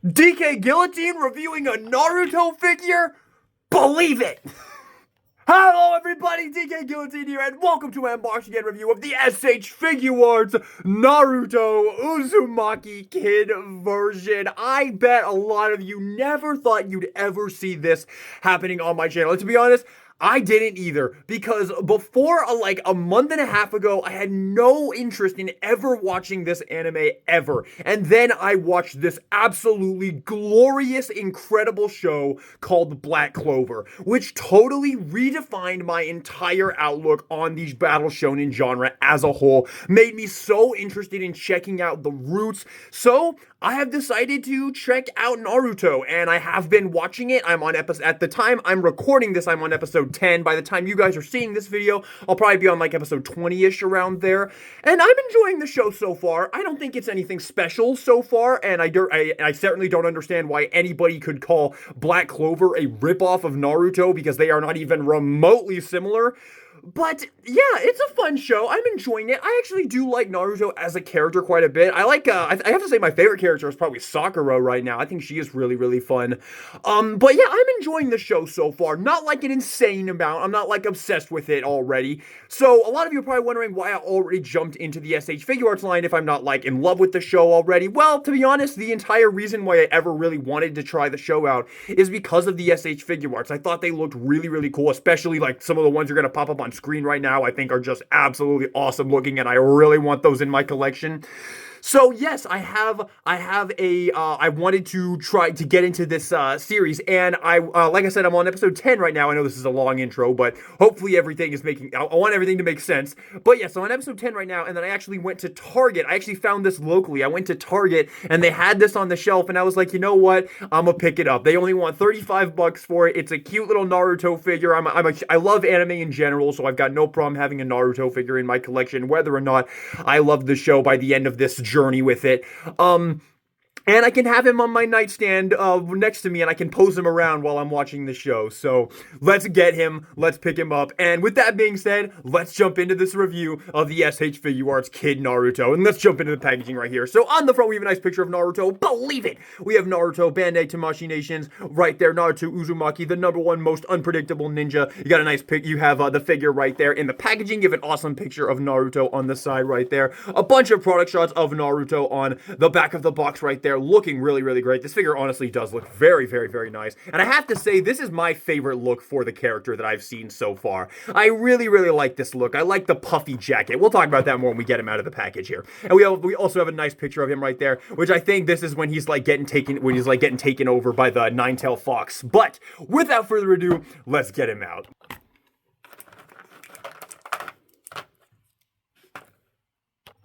DK Guillotine reviewing a Naruto figure? Believe it! Hello everybody, DK Guillotine here, and welcome to an unboxing and review of the SH Figuarts Naruto Uzumaki Kid version. I bet a lot of you never thought you'd ever see this happening on my channel. And to be honest, I didn't either, because before like a month and a half ago, I had no interest in ever watching this anime ever. And then I watched this absolutely glorious, incredible show called Black Clover, which totally redefined my entire outlook on the battle shonen genre as a whole, made me so interested in checking out the roots. So I have decided to check out Naruto, and I have been watching it. I'm on episode, at the time I'm recording this, I'm on episode 10. By the time you guys are seeing this video, I'll probably be on like episode 20-ish around there. And I'm enjoying the show so far. I don't think it's anything special so far, and I certainly don't understand why anybody could call Black Clover a ripoff of Naruto, because they are not even remotely similar. But yeah, it's a fun show. I'm enjoying it. I actually do like Naruto as a character quite a bit. I like, I have to say my favorite character is probably Sakura right now. I think she is really, really fun. But yeah, I'm enjoying the show so far. Not like an insane amount. I'm not like obsessed with it already. So a lot of you are probably wondering why I already jumped into the SH Figuarts line if I'm not like in love with the show already. Well, to be honest, the entire reason why I ever really wanted to try the show out is because of the SH Figuarts. I thought they looked really, really cool, especially like some of the ones you're going to pop up on screen right now, I think are just absolutely awesome looking, and I really want those in my collection. So yes, I wanted to try to get into this series, and like I said, I'm on episode 10 right now. I know this is a long intro, but hopefully everything is making, I want everything to make sense. But yes, I'm on episode 10 right now, and then I actually went to Target. I actually found this locally. I went to Target, and they had this on the shelf, and I was like, you know what? I'm gonna pick it up. They only want 35 bucks for it. It's a cute little Naruto figure. I love anime in general, so I've got no problem having a Naruto figure in my collection, whether or not I love the show by the end of this journey with it. And I can have him on my nightstand next to me, and I can pose him around while I'm watching the show. So let's get him, let's pick him up. And with that being said, let's jump into this review of the SH Figuarts Kid Naruto. And let's jump into the packaging right here. So on the front, we have a nice picture of Naruto. Believe it! We have Naruto, Bandai Tamashii Nations, right there. Naruto Uzumaki, the #1 most unpredictable ninja. You got a nice pic. You have the figure right there. In the packaging, you have an awesome picture of Naruto on the side right there. A bunch of product shots of Naruto on the back of the box right there, looking really, really great. This figure honestly does look very, very, very nice. And I have to say, this is my favorite look for the character that I've seen so far. I really, really like this look. I like the puffy jacket. We'll talk about that more when we get him out of the package here. And we also have a nice picture of him right there, which I think this is when he's like getting taken over by the nine-tailed fox. But without further ado, let's get him out.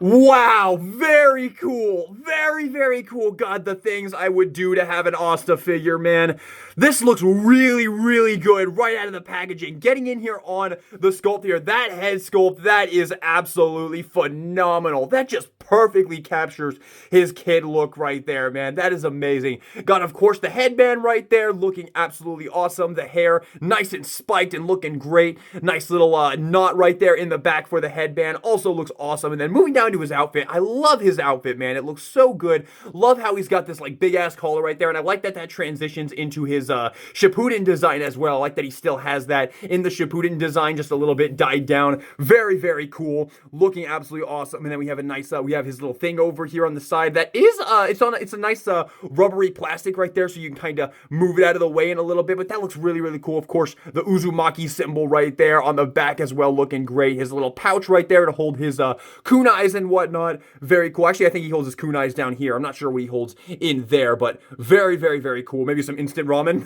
Wow, very cool. Very, very cool. God, the things I would do to have an Asta figure, man. This looks really, really good right out of the packaging. Getting in here on the sculpt here, that head sculpt, that is absolutely phenomenal. That just perfectly captures his kid look right there, man. That is amazing. Got, of course, the headband right there, looking absolutely awesome. The hair, nice and spiked and looking great. Nice little knot right there in the back for the headband. Also looks awesome. And then moving down to his outfit, I love his outfit, man. It looks so good. Love how he's got this like big ass collar right there, and I like that that transitions into his Shippuden design as well. I like that he still has that in the Shippuden design, just a little bit dyed down. Very, very cool. Looking absolutely awesome. And then we have a nice we have his little thing over here on the side that is it's a nice rubbery plastic right there, so you can kind of move it out of the way in a little bit, but that looks really, really cool. Of course, the Uzumaki symbol right there on the back as well, looking great. His little pouch right there to hold his kunais and whatnot. Very cool. Actually, I think he holds his kunais down here. I'm not sure what he holds in there, but very, very, very cool. Maybe some instant ramen.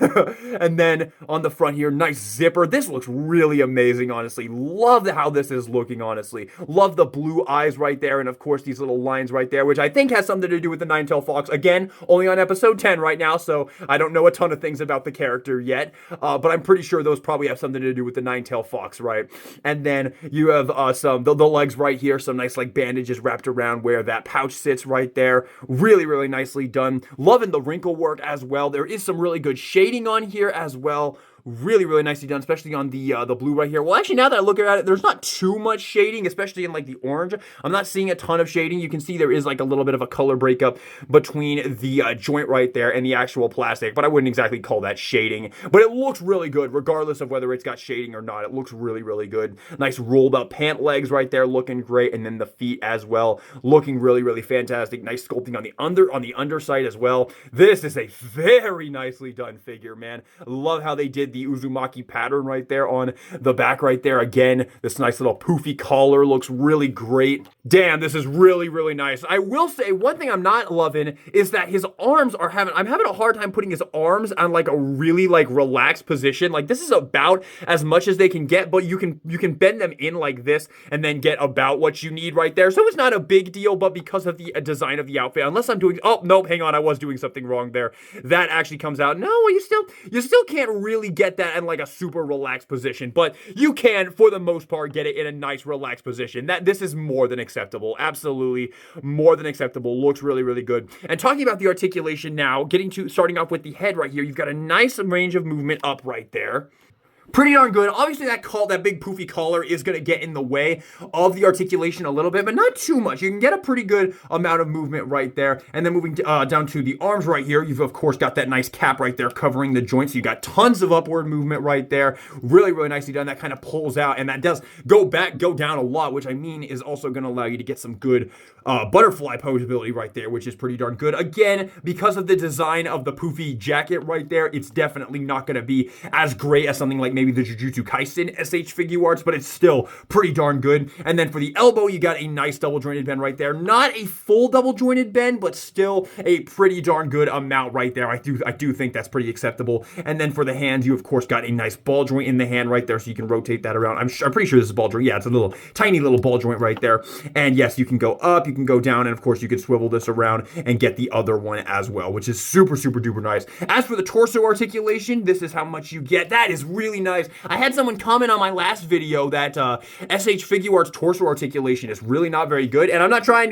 And then on the front here, nice zipper. This looks really amazing, honestly. Love how this is looking, honestly. Love the blue eyes right there, and of course these little lines right there, which I think has something to do with the nine-tailed fox. Again, only on episode 10 right now, so I don't know a ton of things about the character yet, but I'm pretty sure those probably have something to do with the nine-tailed fox, right? And then you have the legs right here, some nice like bandages wrapped around where that pouch sits right there. Really, really nicely done. Loving the wrinkle work as well. There is some really good shading on here as well. Really, really nicely done, especially on the blue right here. Well, actually, now that I look at it, there's not too much shading, especially in like the orange. I'm not seeing a ton of shading. You can see there is like a little bit of a color breakup between the joint right there and the actual plastic, but I wouldn't exactly call that shading. But it looks really good, regardless of whether it's got shading or not. It looks really, really good. Nice rolled up pant legs right there, looking great, and then the feet as well, looking really, really fantastic. Nice sculpting on the underside as well. This is a very nicely done figure, man. Love how they did the Uzumaki pattern right there on the back right there. Again, this nice little poofy collar looks really great. Damn, this is really, really nice. I will say one thing I'm not loving is that his arms are I'm having a hard time putting his arms on like a really like relaxed position. Like this is about as much as they can get, but you can bend them in like this and then get about what you need right there. So it's not a big deal, but because of the design of the outfit, unless I'm doing, oh, nope, hang on, I was doing something wrong there. That actually comes out. No, you still can't really get that in like a super relaxed position, but you can, for the most part, get it in a nice relaxed position. This is more than acceptable. Absolutely more than acceptable. Looks really, really good. And talking about the articulation now, starting off with the head right here, you've got a nice range of movement up right there. Pretty darn good. Obviously, that big poofy collar is going to get in the way of the articulation a little bit, but not too much. You can get a pretty good amount of movement right there. And then moving down to the arms right here, you've, of course, got that nice cap right there covering the joints. So you got tons of upward movement right there. Really, really nicely done. That kind of pulls out, and that does go down a lot, which I mean is also going to allow you to get some good butterfly posability right there, which is pretty darn good. Again, because of the design of the poofy jacket right there, it's definitely not going to be as great as something like maybe the Jujutsu Kaisen SH Figuarts, but it's still pretty darn good. And then for the elbow, you got a nice double jointed bend right there. Not a full double jointed bend, but still a pretty darn good amount right there. I do think that's pretty acceptable. And then for the hands, you of course got a nice ball joint in the hand right there, so you can rotate that around. I'm pretty sure this is a ball joint. Yeah, it's a tiny little ball joint right there. And yes, you can go up, you can go down, and of course you can swivel this around and get the other one as well, which is super, super duper nice. As for the torso articulation, this is how much you get. That is really nice. I had someone comment on my last video that SH Figuarts torso articulation is really not very good, and I'm not trying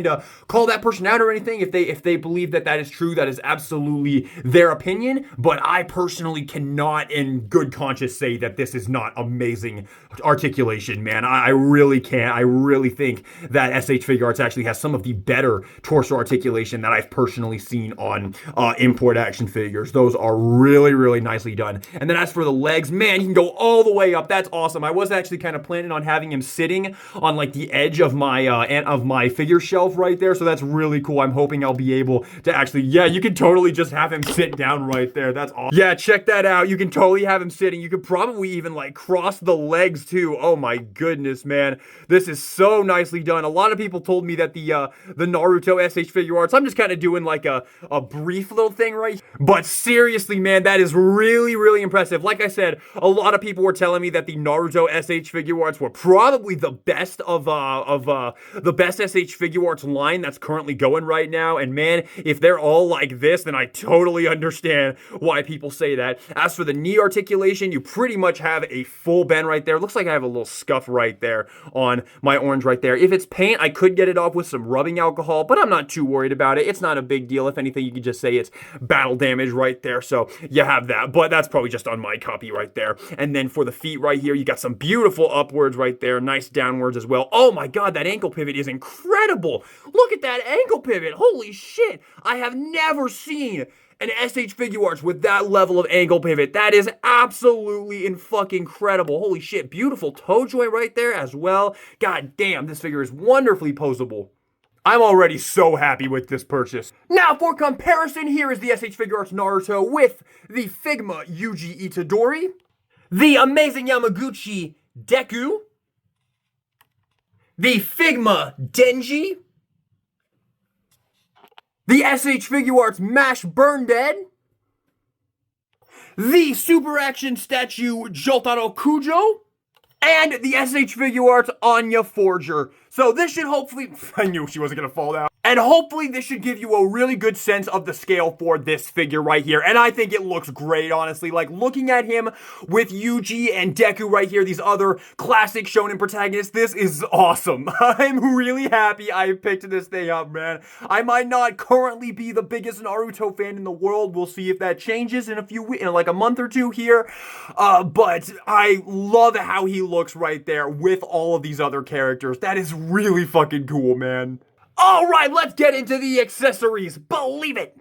to call that person out or anything. If they believe that is true, that is absolutely their opinion. But I personally cannot, in good conscience, say that this is not amazing articulation, man. I really can't. I really think that SH Figuarts actually has some of the better torso articulation that I've personally seen on import action figures. Those are really, really nicely done. And then as for the legs, man, you can go all the way up. That's awesome. I was actually kind of planning on having him sitting on like the edge of my figure shelf right there. So that's really cool. I'm hoping I'll be able to actually, yeah, you can totally just have him sit down right there. That's awesome. Yeah, check that out. You can totally have him sitting. You could probably even like cross the legs too. Oh my goodness, man. This is so nicely done. A lot of people told me that the Naruto SH Figuarts, I'm just kind of doing like a brief little thing right here. But seriously, man, that is really, really impressive. Like I said, a lot of people were telling me that the Naruto SH Figuarts were probably the best of the best SH Figuarts line that's currently going right now. And man, if they're all like this, then I totally understand why people say that. As for the knee articulation, you pretty much have a full bend right there. Looks like I have a little scuff right there on my orange right there. If it's paint, I could get it off with some rubbing alcohol, but I'm not too worried about it. It's not a big deal. If anything, you could just say it's battle damage right there. So you have that, but that's probably just on my copy right there. And then for the feet right here, you got some beautiful upwards right there, nice downwards as well. Oh my god, that ankle pivot is incredible. Look at that ankle pivot. Holy shit. I have never seen an SH Figuarts with that level of ankle pivot. That is absolutely fucking incredible. Holy shit, beautiful toe joint right there as well. God damn, this figure is wonderfully posable. I'm already so happy with this purchase. Now for comparison, here is the SH Figuarts Naruto with the Figma Yuji Itadori, the Amazing Yamaguchi Deku, the Figma Denji, the SH Figuarts Mash Burn Dead, the Super Action Statue Jotaro Kujo, and the SH Figuarts Anya Forger. So this should hopefully, I knew she wasn't gonna fall down. And hopefully this should give you a really good sense of the scale for this figure right here. And I think it looks great, honestly. Like, looking at him with Yuji and Deku right here, these other classic shonen protagonists, this is awesome. I'm really happy I picked this thing up, man. I might not currently be the biggest Naruto fan in the world. We'll see if that changes in a few weeks, in like a month or two here. But I love how he looks right there with all of these other characters. That is really fucking cool, man. All right, let's get into the accessories. Believe it.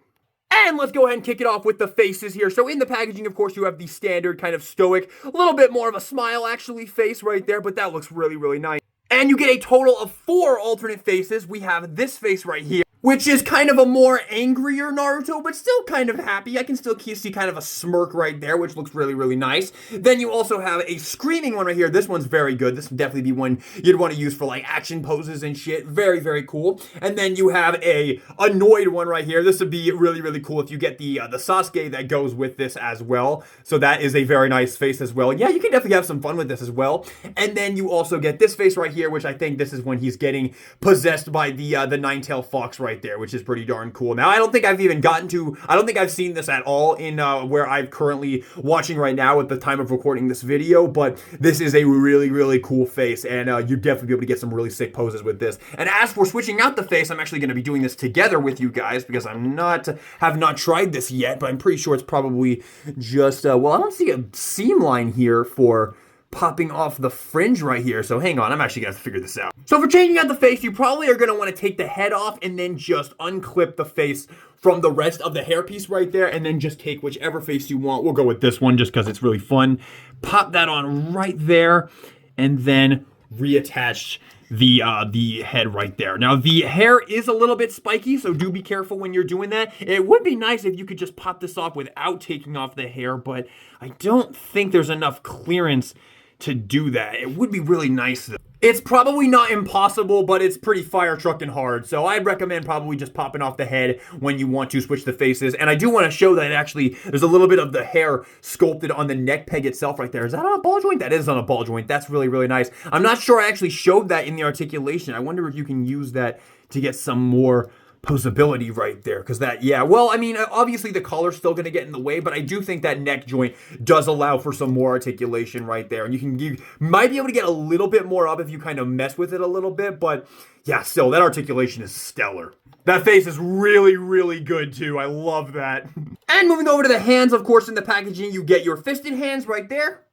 And let's go ahead and kick it off with the faces here. So in the packaging, of course, you have the standard kind of stoic, a little bit more of a smile actually face right there, but that looks really, really nice. And you get a total of 4 alternate faces. We have this face right here, which is kind of a more angrier Naruto, but still kind of happy. I can still see kind of a smirk right there, which looks really, really nice. Then you also have a screaming one right here. This one's very good. This would definitely be one you'd want to use for like action poses and shit. Very, very cool. And then you have a annoyed one right here. This would be really, really cool if you get the Sasuke that goes with this as well. So that is a very nice face as well. Yeah, you can definitely have some fun with this as well. And then you also get this face right here, which I think this is when he's getting possessed by the nine-tailed fox right there, which is pretty darn cool. Now, I don't think I've seen this at all in where I'm currently watching right now at the time of recording this video, but this is a really, really cool face, and you'd definitely be able to get some really sick poses with this. And as for switching out the face, I'm actually going to be doing this together with you guys, because have not tried this yet, but I'm pretty sure it's probably just, well, I don't see a seam line here for popping off the fringe right here. So hang on, I'm actually gonna have to figure this out. So for changing out the face, you probably are gonna want to take the head off and then just unclip the face from the rest of the hairpiece right there, and then just take whichever face you want. We'll go with this one just because it's really fun. Pop that on right there, and then reattach the head right there. Now, the hair is a little bit spiky, so do be careful when you're doing that. It would be nice if you could just pop this off without taking off the hair, but I don't think there's enough clearance to do that. It would be really nice though. It's probably not impossible, but it's pretty fire trucking hard. So I'd recommend probably just popping off the head when you want to switch the faces. And I do want to show that actually there's a little bit of the hair sculpted on the neck peg itself right there. Is that on a ball joint? That is on a ball joint. That's really, really nice. I'm not sure I actually showed that in the articulation. I wonder if you can use that to get some more posability right there, because that, yeah, well, I mean, obviously the collar's still going to get in the way, but I do think that neck joint does allow for some more articulation right there, and you might be able to get a little bit more up if you kind of mess with it a little bit, but yeah, still, that articulation is stellar. That face is really, really good too. I love that. And moving over to the hands, of course, in the packaging, you get your fisted hands right there.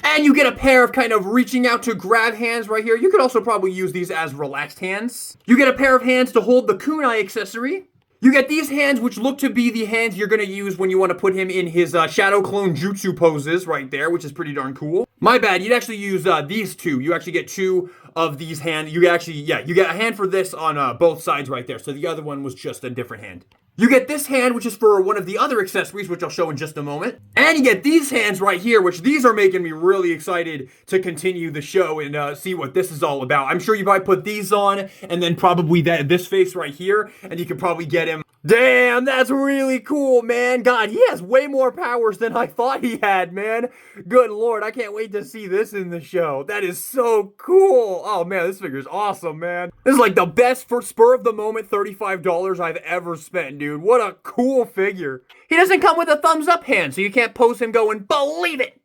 And you get a pair of kind of reaching out to grab hands right here. You could also probably use these as relaxed hands. You get a pair of hands to hold the kunai accessory. You get these hands, which look to be the hands you're going to use when you want to put him in his shadow clone jutsu poses right there, which is pretty darn cool. My bad, you'd actually use these two. You actually get 2 of these hands. You actually, yeah, you get a hand for this on both sides right there. So the other one was just a different hand. You get this hand, which is for one of the other accessories, which I'll show in just a moment. And you get these hands right here, which these are making me really excited to continue the show and see what this is all about. I'm sure you might put these on, and then probably this face right here, and you can probably get him. Damn, that's really cool, man. God, he has way more powers than I thought he had, man. Good lord, I can't wait to see this in the show. That is so cool. Oh, man, this figure's awesome, man. This is like the best for spur of the moment $35 I've ever spent, dude. What a cool figure. He doesn't come with a thumbs up hand, so you can't pose him going, believe it.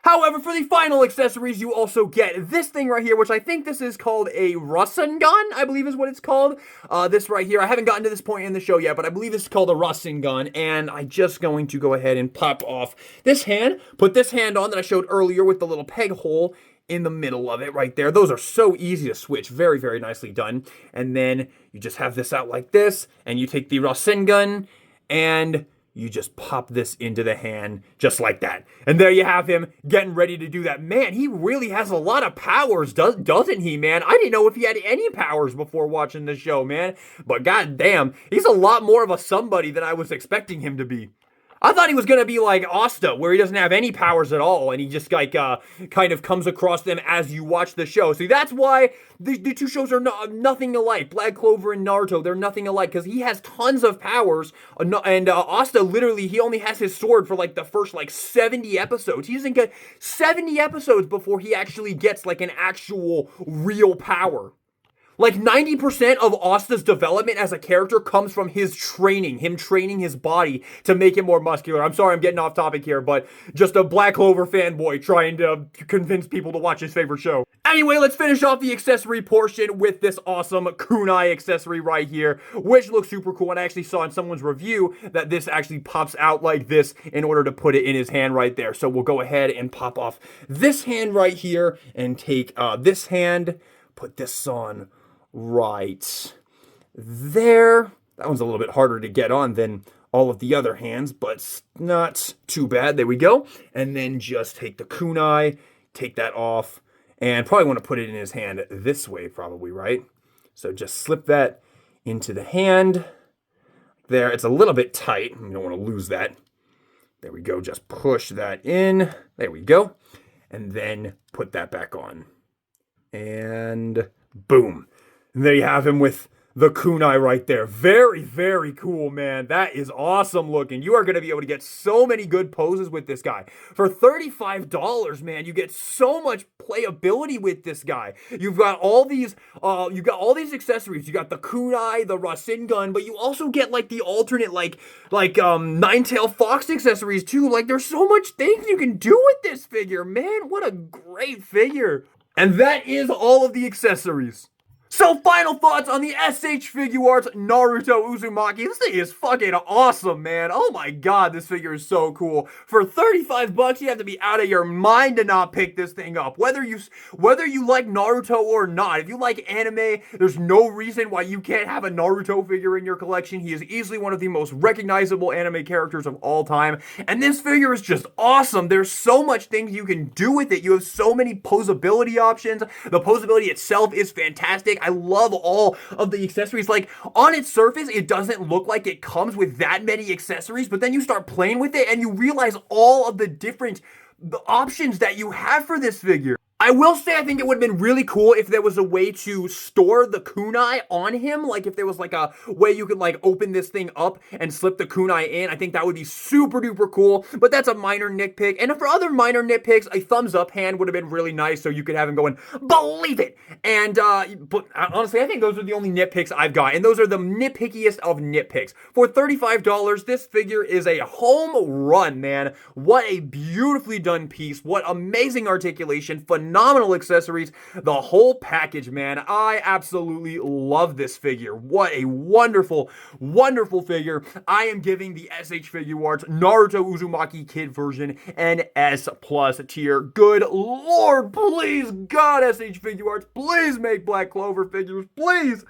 However, for the final accessories, you also get this thing right here, which I think this is called a Rasengan, I believe is what it's called. This right here, I haven't gotten to this point in the show yet, but I believe this is called a Rasengan, and I'm just going to go ahead and pop off this hand, put this hand on that I showed earlier with the little peg hole in the middle of it right there. Those are so easy to switch. Very, very nicely done. And then you just have this out like this, and you take the Rasengan, and you just pop this into the hand just like that. And there you have him getting ready to do that. Man, he really has a lot of powers, doesn't he, man? I didn't know if he had any powers before watching the show, man. But goddamn, he's a lot more of a somebody than I was expecting him to be. I thought he was going to be like Asta, where he doesn't have any powers at all, and he just like kind of comes across them as you watch the show. See, that's why the two shows are nothing alike. Black Clover and Naruto, they're nothing alike, because he has tons of powers, and Asta, literally, he only has his sword for like the first like 70 episodes. He doesn't get 70 episodes before he actually gets like an actual real power. Like 90% of Asta's development as a character comes from his training, him training his body to make him more muscular. I'm sorry I'm getting off topic here, but just a Black Clover fanboy trying to convince people to watch his favorite show. Anyway, let's finish off the accessory portion with this awesome kunai accessory right here, which looks super cool. And I actually saw in someone's review that this actually pops out like this in order to put it in his hand right there. So we'll go ahead and pop off this hand right here and take this hand, put this on right there. That one's a little bit harder to get on than all of the other hands, but not too bad. There we go. And then just take the kunai, take that off, and probably want to put it in his hand this way probably, right? So just slip that into the hand. There, it's a little bit tight. You don't want to lose that. There we go. Just push that in. There we go. And then put that back on. And boom. And there you have him with the kunai right there. Very, very cool, man. That is awesome looking. You are going to be able to get so many good poses with this guy. For $35, man, you get so much playability with this guy. You've got all these accessories. You got the kunai, the Rasengan, but you also get like the alternate Nine-Tail Fox accessories too. Like there's so much things you can do with this figure, man. What a great figure. And that is all of the accessories. So final thoughts on the SH Figuarts Naruto Uzumaki. This thing is fucking awesome, man. Oh my god, this figure is so cool. For 35 bucks, you have to be out of your mind to not pick this thing up. Whether you like Naruto or not, if you like anime, there's no reason why you can't have a Naruto figure in your collection. He is easily one of the most recognizable anime characters of all time. And this figure is just awesome. There's so much things you can do with it. You have so many posability options. The posability itself is fantastic. I love all of the accessories. Like, on its surface, it doesn't look like it comes with that many accessories, but then you start playing with it and you realize all of the different options that you have for this figure. I will say I think it would have been really cool if there was a way to store the kunai on him. Like if there was like a way you could like open this thing up and slip the kunai in. I think that would be super duper cool, but that's a minor nitpick. And for other minor nitpicks, a thumbs up hand would have been really nice so you could have him going, believe it. And but honestly, I think those are the only nitpicks I've got. And those are the nitpickiest of nitpicks. For $35, this figure is a home run, man. What a beautifully done piece. What amazing articulation. Phenomenal accessories, the whole package, man. I absolutely love this figure. What a wonderful, wonderful figure. I am giving the SH Figuarts Naruto Uzumaki Kid version an S+ tier. Good lord, please, God, SH Figuarts, please make Black Clover figures, please.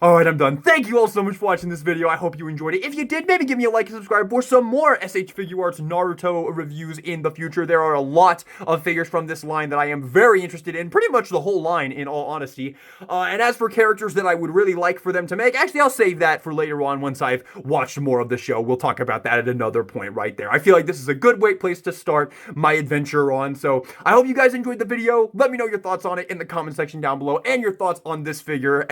Alright, I'm done. Thank you all so much for watching this video. I hope you enjoyed it. If you did, maybe give me a like and subscribe for some more SH Figuarts Naruto reviews in the future. There are a lot of figures from this line that I am very interested in. Pretty much the whole line, in all honesty. And as for characters that I would really like for them to make, actually, I'll save that for later on once I've watched more of the show. We'll talk about that at another point right there. I feel like this is a good place to start my adventure on. So I hope you guys enjoyed the video. Let me know your thoughts on it in the comment section down below, and your thoughts on this figure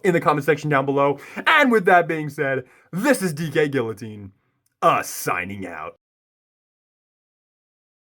in the comment section down below. And with that being said, this is DK Guillotine, signing out.